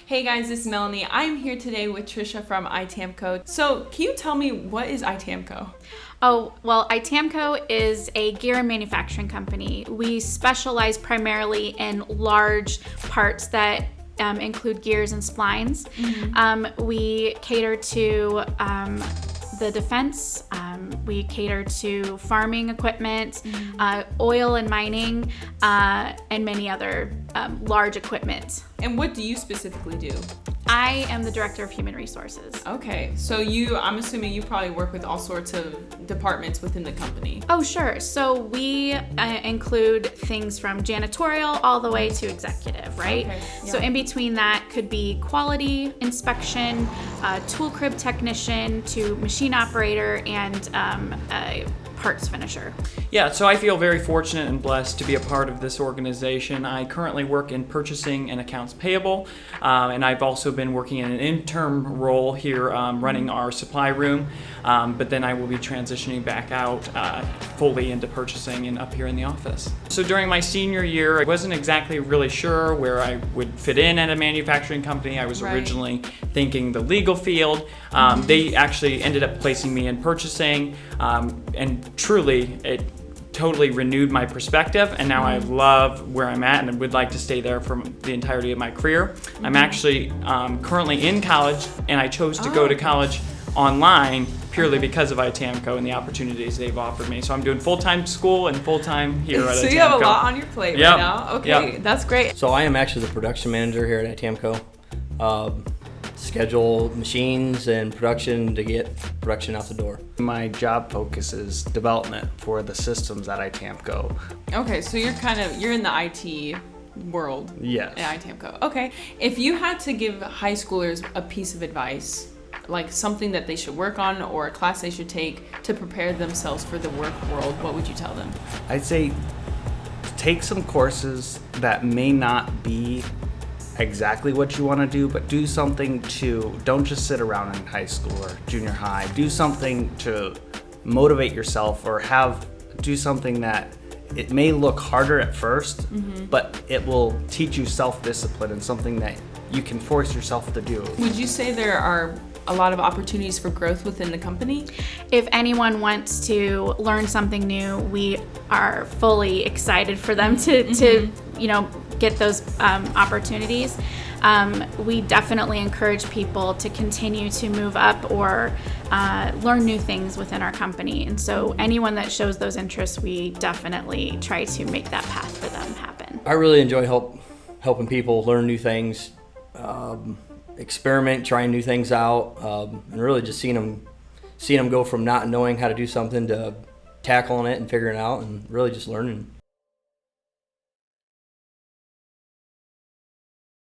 Hey guys, this is Melanie. I'm here today with TRISHA from ITAMCO. So can you tell me, what is ITAMCO? Oh, well, ITAMCO is a gear and manufacturing company. We specialize primarily in large parts that include gears and splines. We cater to the defense. We cater to farming equipment, oil and mining, and many other large equipment. And what do you specifically do? I am the Director of Human Resources. Okay, so I'm assuming you probably work with all sorts of departments within the company. Oh, sure. So we include things from janitorial all the way to executive, right? Okay, yeah. So in between that could be quality inspection, tool crib technician to machine operator, and a parts finisher. Yeah, so I feel very fortunate and blessed to be a part of this organization. I currently work in purchasing and accounts payable, and I've also been working in an interim role here running our supply room, but then I will be transitioning back out fully into purchasing and up here in the office. So during my senior year, I wasn't exactly really sure where I would fit in at a manufacturing company. I was originally thinking the legal field. They actually ended up placing me in purchasing, and truly it totally renewed my perspective, and now I love where I'm at and would like to stay there for the entirety of my career. I'm actually currently in college, and I chose to go to college online purely because of ITAMCO and the opportunities they've offered me. So I'm doing full-time school and full-time here at ITAMCO. So you have a lot on your plate right now. Okay, that's great. So I am actually the production manager here at ITAMCO. Schedule machines and production to get production out the door. My job focus is development for the systems at ITAMCO. Okay, so you're in the IT world. Yes. At ITAMCO. Okay, if you had to give high schoolers a piece of advice, like something that they should work on or a class they should take to prepare themselves for the work world, what would you tell them? I'd say take some courses that may not be exactly what you want to do, but do something don't just sit around in high school or junior high. Do something to motivate yourself, or do something that it may look harder at first, but it will teach you self-discipline and something that you can force yourself to do. Would you say there are a lot of opportunities for growth within the company? If anyone wants to learn something new, we are fully excited for them to get those opportunities. We definitely encourage people to continue to move up or learn new things within our company. And so anyone that shows those interests, we definitely try to make that path for them happen. I really enjoy helping people learn new things, experiment, trying new things out, and really just seeing them go from not knowing how to do something to tackling it and figuring it out and really just learning.